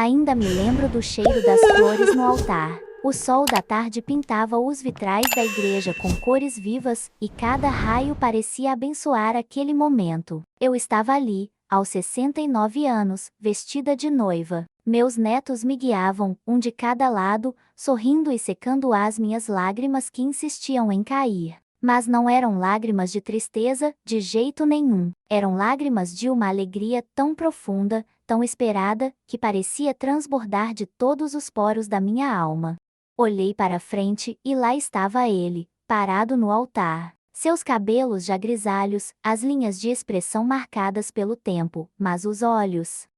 Ainda me lembro do cheiro das flores no altar. O sol da tarde pintava os vitrais da igreja com cores vivas, e cada raio parecia abençoar aquele momento. Eu estava ali, aos 69 anos, vestida de noiva. Meus netos me guiavam, um de cada lado, sorrindo e secando as minhas lágrimas que insistiam em cair. Mas não eram lágrimas de tristeza, de jeito nenhum. Eram lágrimas de uma alegria tão profunda, tão esperada, que parecia transbordar de todos os poros da minha alma. Olhei para frente e lá estava ele, parado no altar. Seus cabelos já grisalhos, as linhas de expressão marcadas pelo tempo, mas os olhos,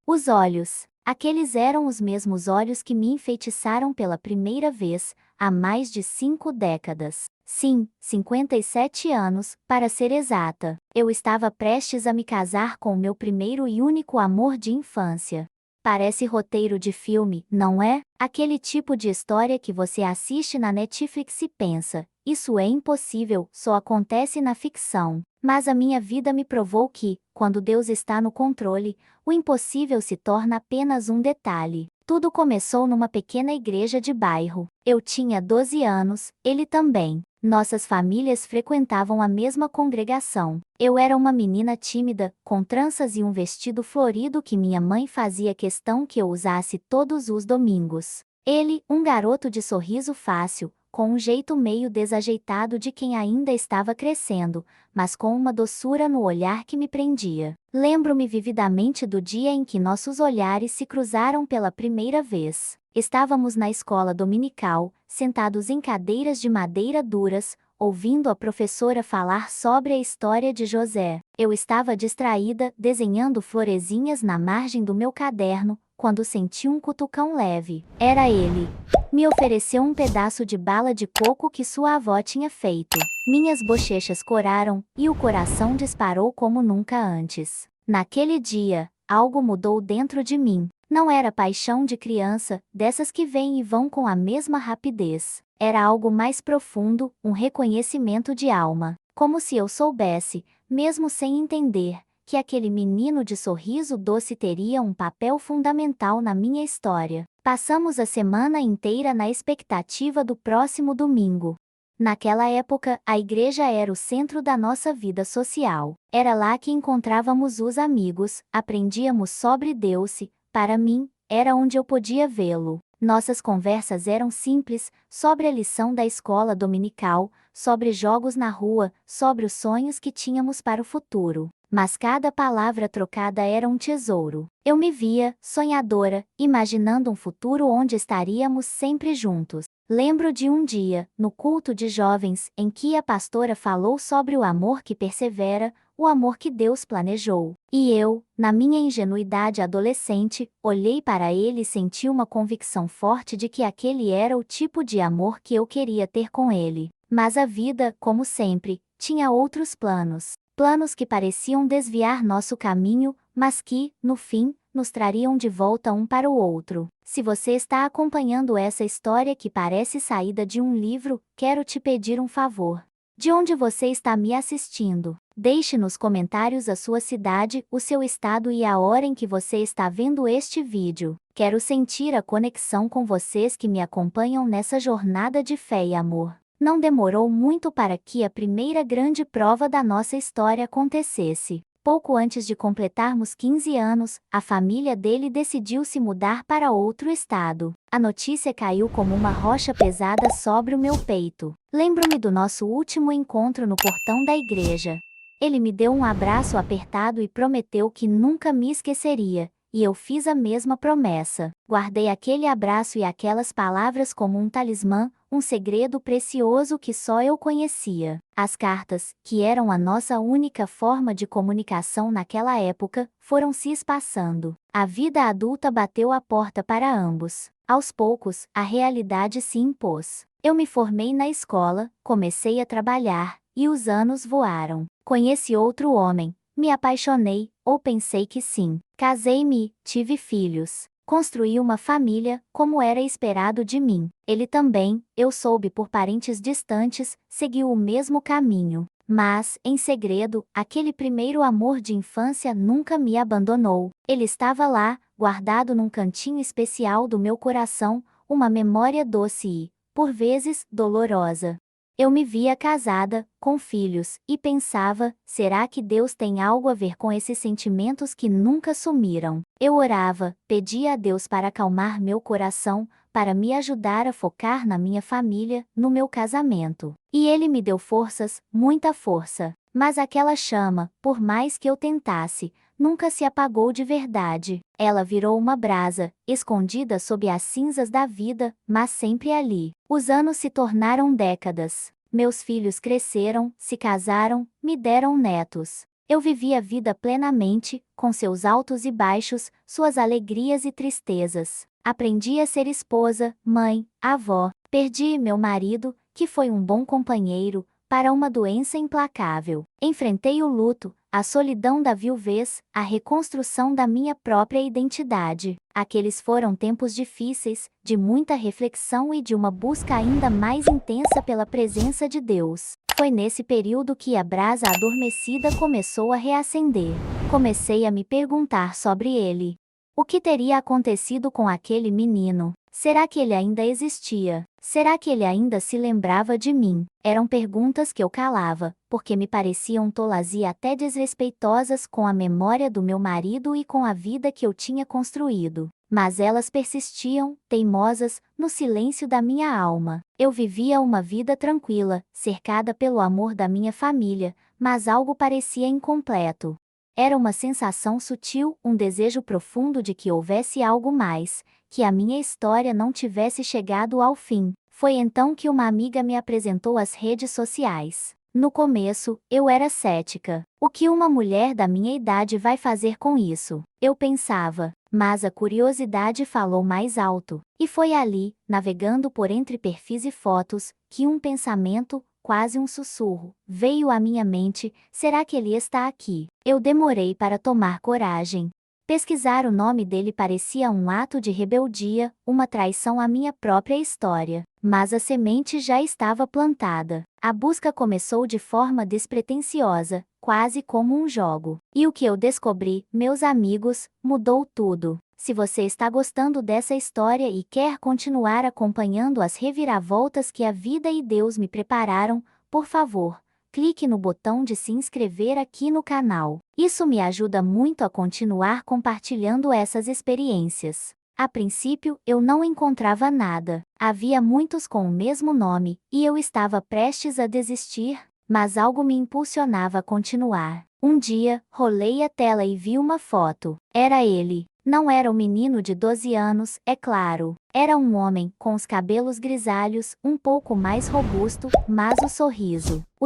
aqueles eram os mesmos olhos que me enfeitiçaram pela primeira vez, há mais de 5 décadas. Sim, 57 anos, para ser exata. Eu estava prestes a me casar com o meu primeiro e único amor de infância. Parece roteiro de filme, não é? Aquele tipo de história que você assiste na Netflix e pensa, isso é impossível, só acontece na ficção. Mas a minha vida me provou que, quando Deus está no controle, o impossível se torna apenas um detalhe. Tudo começou numa pequena igreja de bairro. Eu tinha 12 anos, ele também. Nossas famílias frequentavam a mesma congregação. Eu era uma menina tímida, com tranças e um vestido florido que minha mãe fazia questão que eu usasse todos os domingos. Ele, um garoto de sorriso fácil, com um jeito meio desajeitado de quem ainda estava crescendo, mas com uma doçura no olhar que me prendia. Lembro-me vividamente do dia em que nossos olhares se cruzaram pela primeira vez. Estávamos na escola dominical, sentados em cadeiras de madeira duras, ouvindo a professora falar sobre a história de José. Eu estava distraída, desenhando florezinhas na margem do meu caderno, quando senti um cutucão leve. Era ele. Me ofereceu um pedaço de bala de coco que sua avó tinha feito. Minhas bochechas coraram, e o coração disparou como nunca antes. Naquele dia, algo mudou dentro de mim. Não era paixão de criança, dessas que vêm e vão com a mesma rapidez. Era algo mais profundo, um reconhecimento de alma. Como se eu soubesse, mesmo sem entender, que aquele menino de sorriso doce teria um papel fundamental na minha história. Passamos a semana inteira na expectativa do próximo domingo. Naquela época, a igreja era o centro da nossa vida social. Era lá que encontrávamos os amigos, aprendíamos sobre Deus e, para mim, era onde eu podia vê-lo. Nossas conversas eram simples, sobre a lição da escola dominical, sobre jogos na rua, sobre os sonhos que tínhamos para o futuro. Mas cada palavra trocada era um tesouro. Eu me via, sonhadora, imaginando um futuro onde estaríamos sempre juntos. Lembro de um dia, no culto de jovens, em que a pastora falou sobre o amor que persevera, o amor que Deus planejou. E eu, na minha ingenuidade adolescente, olhei para ele e senti uma convicção forte de que aquele era o tipo de amor que eu queria ter com ele. Mas a vida, como sempre, tinha outros planos. Planos que pareciam desviar nosso caminho, mas que, no fim, nos trariam de volta um para o outro. Se você está acompanhando essa história que parece saída de um livro, quero te pedir um favor. De onde você está me assistindo? Deixe nos comentários a sua cidade, o seu estado e a hora em que você está vendo este vídeo. Quero sentir a conexão com vocês que me acompanham nessa jornada de fé e amor. Não demorou muito para que a primeira grande prova da nossa história acontecesse. Pouco antes de completarmos 15 anos, a família dele decidiu se mudar para outro estado. A notícia caiu como uma rocha pesada sobre o meu peito. Lembro-me do nosso último encontro no portão da igreja. Ele me deu um abraço apertado e prometeu que nunca me esqueceria. E eu fiz a mesma promessa. Guardei aquele abraço e aquelas palavras como um talismã, um segredo precioso que só eu conhecia. As cartas, que eram a nossa única forma de comunicação naquela época, foram se espaçando. A vida adulta bateu a porta para ambos. Aos poucos, a realidade se impôs. Eu me formei na escola, comecei a trabalhar, e os anos voaram. Conheci outro homem. Me apaixonei, ou pensei que sim. Casei-me, tive filhos. Construí uma família, como era esperado de mim. Ele também, eu soube por parentes distantes, seguiu o mesmo caminho. Mas, em segredo, aquele primeiro amor de infância nunca me abandonou. Ele estava lá, guardado num cantinho especial do meu coração, uma memória doce e, por vezes, dolorosa. Eu me via casada, com filhos, e pensava: será que Deus tem algo a ver com esses sentimentos que nunca sumiram? Eu orava, pedia a Deus para acalmar meu coração, para me ajudar a focar na minha família, no meu casamento. E Ele me deu forças, muita força. Mas aquela chama, por mais que eu tentasse, nunca se apagou de verdade. Ela virou uma brasa, escondida sob as cinzas da vida, mas sempre ali. Os anos se tornaram décadas. Meus filhos cresceram, se casaram, me deram netos. Eu vivi a vida plenamente, com seus altos e baixos, suas alegrias e tristezas. Aprendi a ser esposa, mãe, avó. Perdi meu marido, que foi um bom companheiro, para uma doença implacável. Enfrentei o luto, a solidão da viuvez, a reconstrução da minha própria identidade. Aqueles foram tempos difíceis, de muita reflexão e de uma busca ainda mais intensa pela presença de Deus. Foi nesse período que a brasa adormecida começou a reacender. Comecei a me perguntar sobre ele. O que teria acontecido com aquele menino? Será que ele ainda existia? Será que ele ainda se lembrava de mim? Eram perguntas que eu calava, porque me pareciam tolas e até desrespeitosas com a memória do meu marido e com a vida que eu tinha construído. Mas elas persistiam, teimosas, no silêncio da minha alma. Eu vivia uma vida tranquila, cercada pelo amor da minha família, mas algo parecia incompleto. Era uma sensação sutil, um desejo profundo de que houvesse algo mais, que a minha história não tivesse chegado ao fim. Foi então que uma amiga me apresentou as redes sociais. No começo, eu era cética. O que uma mulher da minha idade vai fazer com isso? Eu pensava, mas a curiosidade falou mais alto. E foi ali, navegando por entre perfis e fotos, que um pensamento, quase um sussurro, veio à minha mente: será que ele está aqui? Eu demorei para tomar coragem. Pesquisar o nome dele parecia um ato de rebeldia, uma traição à minha própria história. Mas a semente já estava plantada. A busca começou de forma despretensiosa, quase como um jogo. E o que eu descobri, meus amigos, mudou tudo. Se você está gostando dessa história e quer continuar acompanhando as reviravoltas que a vida e Deus me prepararam, por favor, clique no botão de se inscrever aqui no canal. Isso me ajuda muito a continuar compartilhando essas experiências. A princípio, eu não encontrava nada. Havia muitos com o mesmo nome, e eu estava prestes a desistir, mas algo me impulsionava a continuar. Um dia, rolei a tela e vi uma foto. Era ele. Não era o menino de 12 anos, é claro. Era um homem, com os cabelos grisalhos, um pouco mais robusto, mas o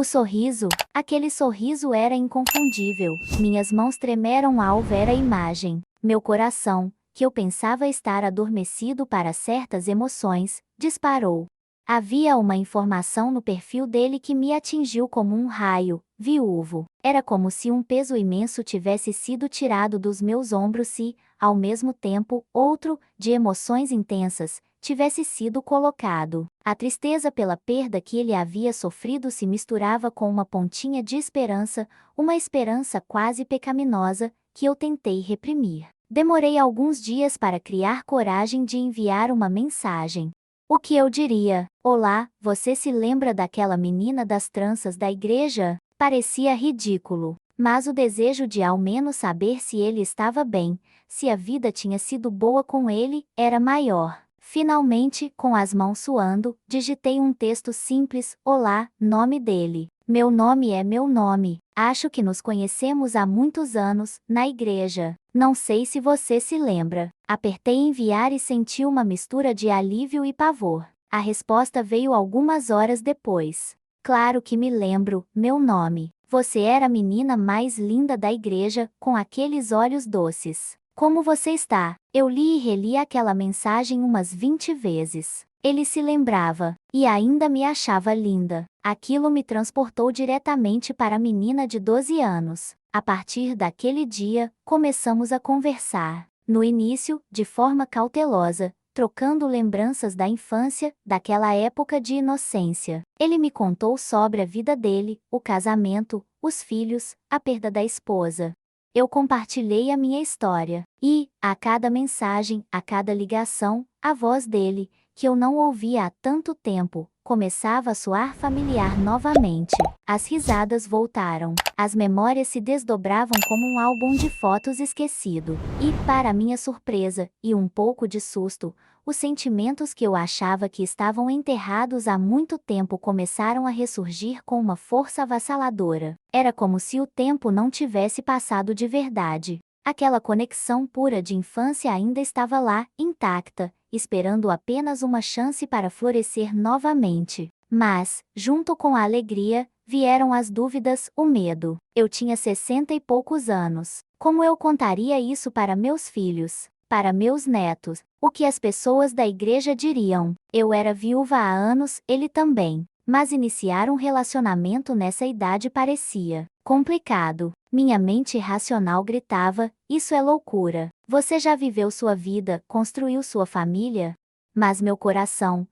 sorriso, aquele sorriso era inconfundível. Minhas mãos tremeram ao ver a imagem. Meu coração, que eu pensava estar adormecido para certas emoções, disparou. Havia uma informação no perfil dele que me atingiu como um raio: viúvo. Era como se um peso imenso tivesse sido tirado dos meus ombros e, ao mesmo tempo, outro, de emoções intensas, tivesse sido colocado. A tristeza pela perda que ele havia sofrido se misturava com uma pontinha de esperança, uma esperança quase pecaminosa, que eu tentei reprimir. Demorei alguns dias para criar coragem de enviar uma mensagem. O que eu diria? Olá, você se lembra daquela menina das tranças da igreja? Parecia ridículo, mas o desejo de ao menos saber se ele estava bem, se a vida tinha sido boa com ele, era maior. Finalmente, com as mãos suando, digitei um texto simples: olá, nome dele. Meu nome é meu nome. Acho que nos conhecemos há muitos anos, na igreja. Não sei se você se lembra. Apertei enviar e senti uma mistura de alívio e pavor. A resposta veio algumas horas depois. Claro que me lembro, meu nome. Você era a menina mais linda da igreja, com aqueles olhos doces. Como você está? Eu li e reli aquela mensagem umas 20 vezes. Ele se lembrava, e ainda me achava linda. Aquilo me transportou diretamente para a menina de 12 anos. A partir daquele dia, começamos a conversar. No início, de forma cautelosa, trocando lembranças da infância, daquela época de inocência. Ele me contou sobre a vida dele, o casamento, os filhos, a perda da esposa. Eu compartilhei a minha história. E, a cada mensagem, a cada ligação, a voz dele, que eu não ouvia há tanto tempo, começava a soar familiar novamente. As risadas voltaram. As memórias se desdobravam como um álbum de fotos esquecido. E, para minha surpresa, e um pouco de susto, os sentimentos que eu achava que estavam enterrados há muito tempo começaram a ressurgir com uma força avassaladora. Era como se o tempo não tivesse passado de verdade. Aquela conexão pura de infância ainda estava lá, intacta, esperando apenas uma chance para florescer novamente. Mas, junto com a alegria, vieram as dúvidas, o medo. Eu tinha 60 e poucos anos. Como eu contaria isso para meus filhos? Para meus netos? O que as pessoas da igreja diriam? Eu era viúva há anos, ele também. Mas iniciar um relacionamento nessa idade parecia complicado. Minha mente racional gritava: isso é loucura. Você já viveu sua vida, construiu sua família? Mas meu coração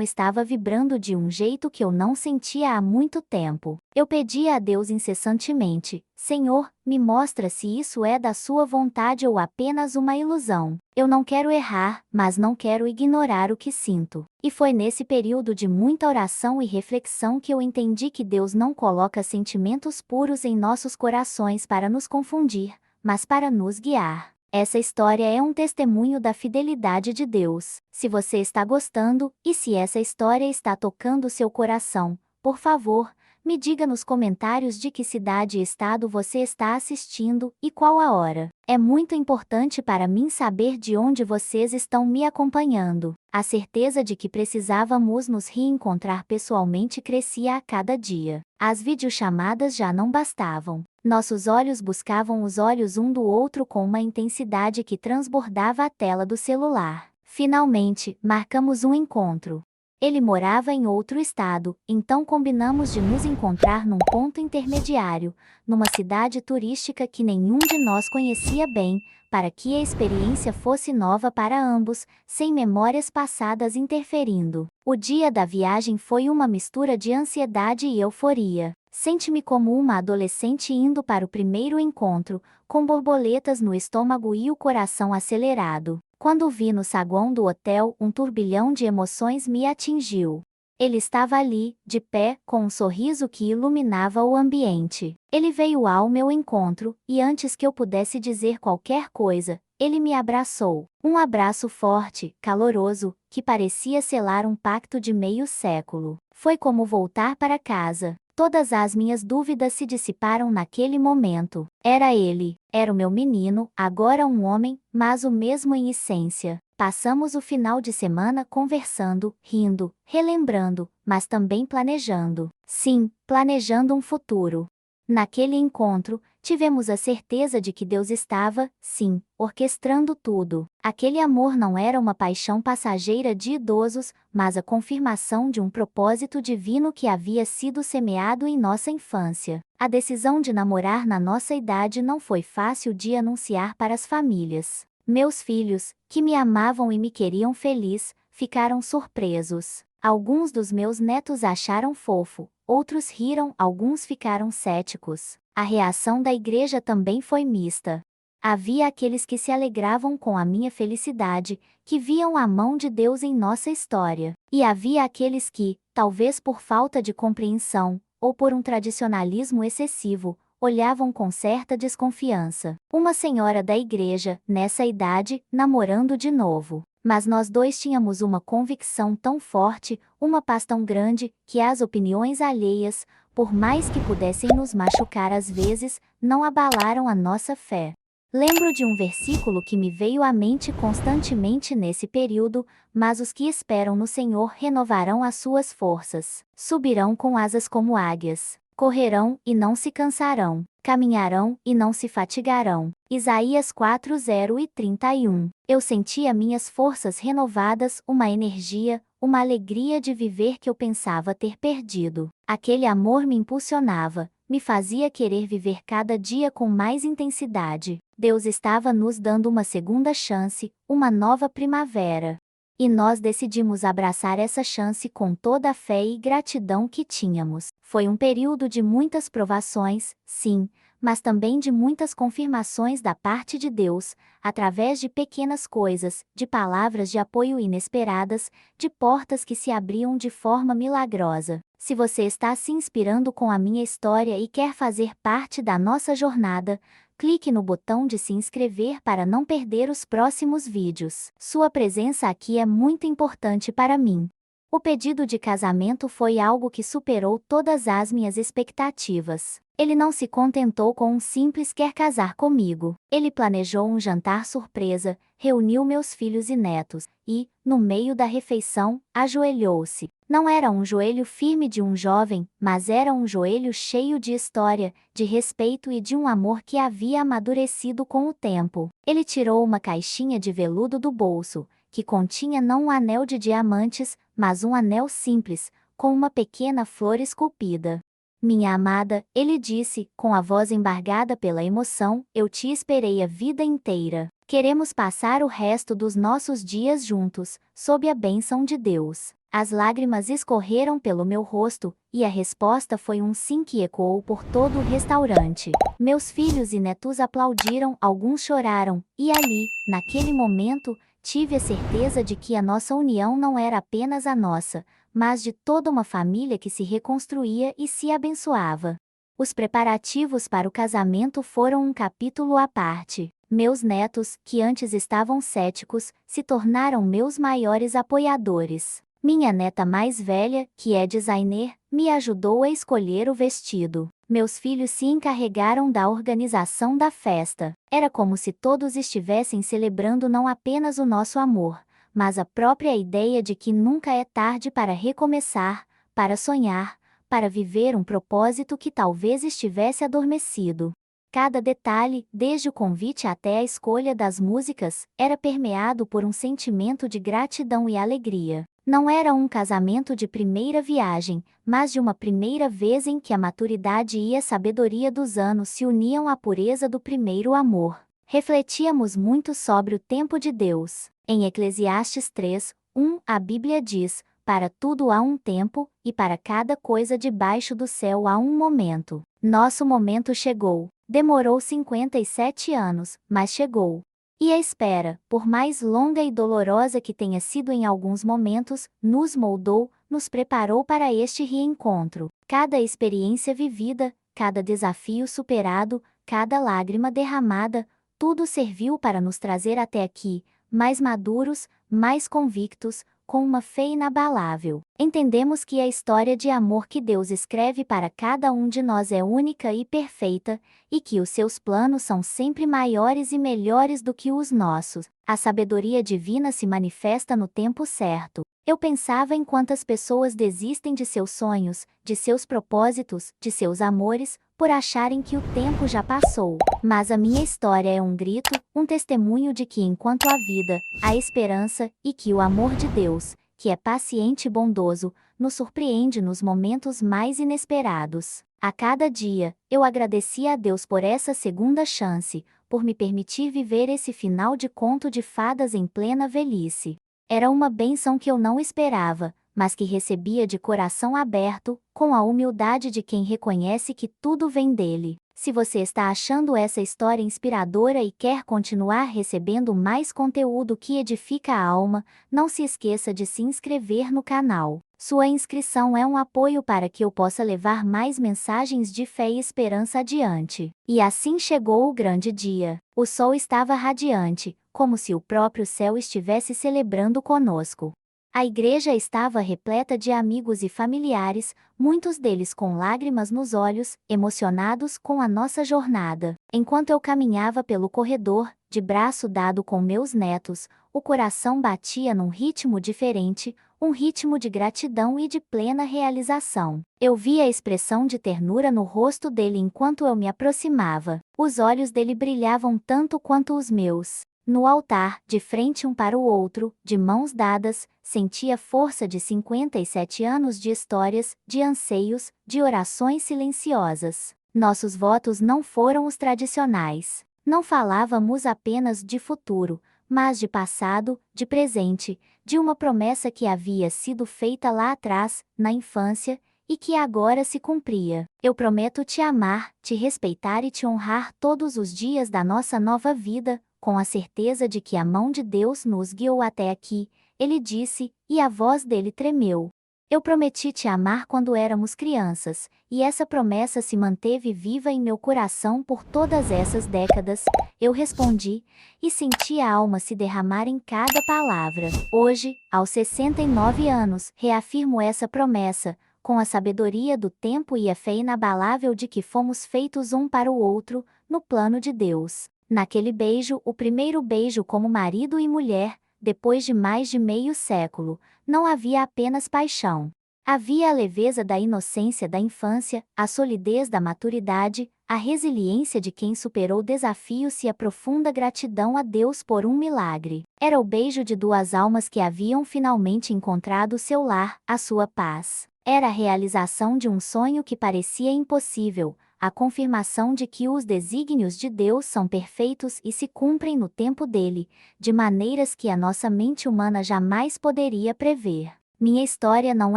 estava vibrando de um jeito que eu não sentia há muito tempo. Eu pedia a Deus incessantemente: Senhor, me mostra se isso é da sua vontade ou apenas uma ilusão. Eu não quero errar, mas não quero ignorar o que sinto. E foi nesse período de muita oração e reflexão que eu entendi que Deus não coloca sentimentos puros em nossos corações para nos confundir, mas para nos guiar. Essa história é um testemunho da fidelidade de Deus. Se você está gostando, e se essa história está tocando seu coração, por favor, me diga nos comentários de que cidade e estado você está assistindo e qual a hora. É muito importante para mim saber de onde vocês estão me acompanhando. A certeza de que precisávamos nos reencontrar pessoalmente crescia a cada dia. As videochamadas já não bastavam. Nossos olhos buscavam os olhos um do outro com uma intensidade que transbordava a tela do celular. Finalmente, marcamos um encontro. Ele morava em outro estado, então combinamos de nos encontrar num ponto intermediário, numa cidade turística que nenhum de nós conhecia bem, para que a experiência fosse nova para ambos, sem memórias passadas interferindo. O dia da viagem foi uma mistura de ansiedade e euforia. Senti-me como uma adolescente indo para o primeiro encontro, com borboletas no estômago e o coração acelerado. Quando vi no saguão do hotel, um turbilhão de emoções me atingiu. Ele estava ali, de pé, com um sorriso que iluminava o ambiente. Ele veio ao meu encontro, e antes que eu pudesse dizer qualquer coisa, ele me abraçou. Um abraço forte, caloroso, que parecia selar um pacto de meio século. Foi como voltar para casa. Todas as minhas dúvidas se dissiparam naquele momento. Era ele, era o meu menino, agora um homem, mas o mesmo em essência. Passamos o final de semana conversando, rindo, relembrando, mas também planejando. Sim, planejando um futuro. Naquele encontro, tivemos a certeza de que Deus estava, sim, orquestrando tudo. Aquele amor não era uma paixão passageira de idosos, mas a confirmação de um propósito divino que havia sido semeado em nossa infância. A decisão de namorar na nossa idade não foi fácil de anunciar para as famílias. Meus filhos, que me amavam e me queriam feliz, ficaram surpresos. Alguns dos meus netos acharam fofo, outros riram, alguns ficaram céticos. A reação da igreja também foi mista. Havia aqueles que se alegravam com a minha felicidade, que viam a mão de Deus em nossa história. E havia aqueles que, talvez por falta de compreensão, ou por um tradicionalismo excessivo, olhavam com certa desconfiança. Uma senhora da igreja, nessa idade, namorando de novo. Mas nós dois tínhamos uma convicção tão forte, uma paz tão grande, que as opiniões alheias, por mais que pudessem nos machucar às vezes, não abalaram a nossa fé. Lembro de um versículo que me veio à mente constantemente nesse período: mas os que esperam no Senhor renovarão as suas forças, subirão com asas como águias, correrão e não se cansarão, caminharão e não se fatigarão. Isaías 4:0-31. Eu sentia minhas forças renovadas, uma energia, uma alegria de viver que eu pensava ter perdido. Aquele amor me impulsionava, me fazia querer viver cada dia com mais intensidade. Deus estava nos dando uma segunda chance, uma nova primavera. E nós decidimos abraçar essa chance com toda a fé e gratidão que tínhamos. Foi um período de muitas provações, sim, mas também de muitas confirmações da parte de Deus, através de pequenas coisas, de palavras de apoio inesperadas, de portas que se abriam de forma milagrosa. Se você está se inspirando com a minha história e quer fazer parte da nossa jornada, clique no botão de se inscrever para não perder os próximos vídeos. Sua presença aqui é muito importante para mim. O pedido de casamento foi algo que superou todas as minhas expectativas. Ele não se contentou com um simples "quer casar comigo". Ele planejou um jantar surpresa, reuniu meus filhos e netos, e, no meio da refeição, ajoelhou-se. Não era um joelho firme de um jovem, mas era um joelho cheio de história, de respeito e de um amor que havia amadurecido com o tempo. Ele tirou uma caixinha de veludo do bolso, que continha não um anel de diamantes, mas um anel simples, com uma pequena flor esculpida. "Minha amada", ele disse, com a voz embargada pela emoção, "eu te esperei a vida inteira. Queremos passar o resto dos nossos dias juntos, sob a bênção de Deus". As lágrimas escorreram pelo meu rosto, e a resposta foi um sim que ecoou por todo o restaurante. Meus filhos e netos aplaudiram, alguns choraram, e ali, naquele momento, tive a certeza de que a nossa união não era apenas a nossa, mas de toda uma família que se reconstruía e se abençoava. Os preparativos para o casamento foram um capítulo à parte. Meus netos, que antes estavam céticos, se tornaram meus maiores apoiadores. Minha neta mais velha, que é designer, me ajudou a escolher o vestido. Meus filhos se encarregaram da organização da festa. Era como se todos estivessem celebrando não apenas o nosso amor, mas a própria ideia de que nunca é tarde para recomeçar, para sonhar, para viver um propósito que talvez estivesse adormecido. Cada detalhe, desde o convite até a escolha das músicas, era permeado por um sentimento de gratidão e alegria. Não era um casamento de primeira viagem, mas de uma primeira vez em que a maturidade e a sabedoria dos anos se uniam à pureza do primeiro amor. Refletíamos muito sobre o tempo de Deus. Em Eclesiastes 3:1, a Bíblia diz: "Para tudo há um tempo, e para cada coisa debaixo do céu há um momento". Nosso momento chegou. Demorou 57 anos, mas chegou. E a espera, por mais longa e dolorosa que tenha sido em alguns momentos, nos moldou, nos preparou para este reencontro. Cada experiência vivida, cada desafio superado, cada lágrima derramada, tudo serviu para nos trazer até aqui, mais maduros, mais convictos, com uma fé inabalável. Entendemos que a história de amor que Deus escreve para cada um de nós é única e perfeita, e que os seus planos são sempre maiores e melhores do que os nossos. A sabedoria divina se manifesta no tempo certo. Eu pensava em quantas pessoas desistem de seus sonhos, de seus propósitos, de seus amores, por acharem que o tempo já passou. Mas a minha história é um grito, um testemunho de que enquanto há vida, há esperança, e que o amor de Deus, que é paciente e bondoso, nos surpreende nos momentos mais inesperados. A cada dia, eu agradecia a Deus por essa segunda chance, por me permitir viver esse final de conto de fadas em plena velhice. Era uma bênção que eu não esperava, mas que recebia de coração aberto, com a humildade de quem reconhece que tudo vem dele. Se você está achando essa história inspiradora e quer continuar recebendo mais conteúdo que edifica a alma, não se esqueça de se inscrever no canal. Sua inscrição é um apoio para que eu possa levar mais mensagens de fé e esperança adiante. E assim chegou o grande dia. O sol estava radiante, como se o próprio céu estivesse celebrando conosco. A igreja estava repleta de amigos e familiares, muitos deles com lágrimas nos olhos, emocionados com a nossa jornada. Enquanto eu caminhava pelo corredor, de braço dado com meus netos, o coração batia num ritmo diferente, um ritmo de gratidão e de plena realização. Eu via a expressão de ternura no rosto dele enquanto eu me aproximava. Os olhos dele brilhavam tanto quanto os meus. No altar, de frente um para o outro, de mãos dadas, senti a força de 57 anos de histórias, de anseios, de orações silenciosas. Nossos votos não foram os tradicionais. Não falávamos apenas de futuro, mas de passado, de presente, de uma promessa que havia sido feita lá atrás, na infância, e que agora se cumpria. Eu prometo te amar, te respeitar e te honrar todos os dias da nossa nova vida, com a certeza de que a mão de Deus nos guiou até aqui, ele disse, e a voz dele tremeu. Eu prometi te amar quando éramos crianças, e essa promessa se manteve viva em meu coração por todas essas décadas. Eu respondi, e senti a alma se derramar em cada palavra. Hoje, aos 69 anos, reafirmo essa promessa, com a sabedoria do tempo e a fé inabalável de que fomos feitos um para o outro, no plano de Deus. Naquele beijo, o primeiro beijo como marido e mulher, depois de mais de meio século, não havia apenas paixão. Havia a leveza da inocência da infância, a solidez da maturidade, a resiliência de quem superou desafios e a profunda gratidão a Deus por um milagre. Era o beijo de duas almas que haviam finalmente encontrado seu lar, a sua paz. Era a realização de um sonho que parecia impossível, a confirmação de que os desígnios de Deus são perfeitos e se cumprem no tempo dele, de maneiras que a nossa mente humana jamais poderia prever. Minha história não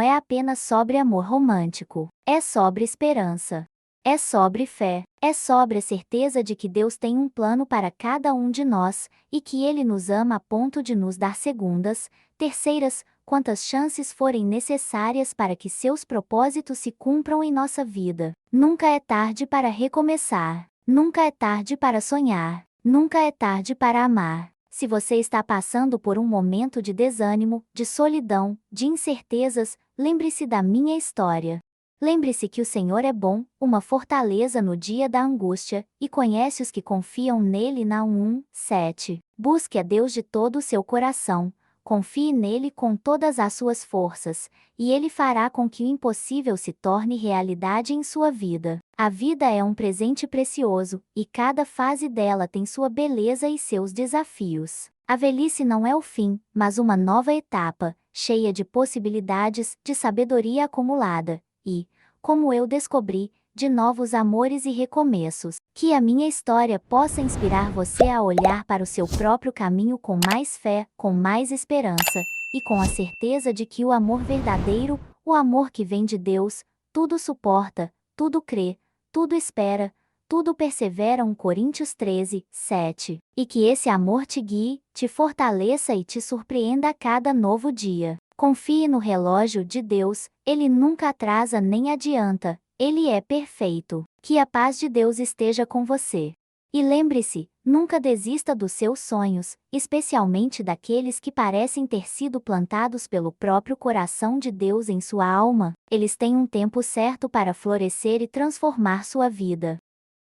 é apenas sobre amor romântico, é sobre esperança. É sobre fé, é sobre a certeza de que Deus tem um plano para cada um de nós, e que Ele nos ama a ponto de nos dar segundas, terceiras, quantas chances forem necessárias para que seus propósitos se cumpram em nossa vida. Nunca é tarde para recomeçar. Nunca é tarde para sonhar. Nunca é tarde para amar. Se você está passando por um momento de desânimo, de solidão, de incertezas, lembre-se da minha história. Lembre-se que o Senhor é bom, uma fortaleza no dia da angústia, e conhece os que confiam nele. Naum 7. Busque a Deus de todo o seu coração. Confie nele com todas as suas forças, e ele fará com que o impossível se torne realidade em sua vida. A vida é um presente precioso, e cada fase dela tem sua beleza e seus desafios. A velhice não é o fim, mas uma nova etapa, cheia de possibilidades, de sabedoria acumulada, e, como eu descobri, de novos amores e recomeços. Que a minha história possa inspirar você a olhar para o seu próprio caminho com mais fé, com mais esperança, e com a certeza de que o amor verdadeiro, o amor que vem de Deus, tudo suporta, tudo crê, tudo espera, tudo persevera. 1 Coríntios 13, 7. E que esse amor te guie, te fortaleça e te surpreenda a cada novo dia. Confie no relógio de Deus, ele nunca atrasa nem adianta. Ele é perfeito. Que a paz de Deus esteja com você. E lembre-se, nunca desista dos seus sonhos, especialmente daqueles que parecem ter sido plantados pelo próprio coração de Deus em sua alma. Eles têm um tempo certo para florescer e transformar sua vida.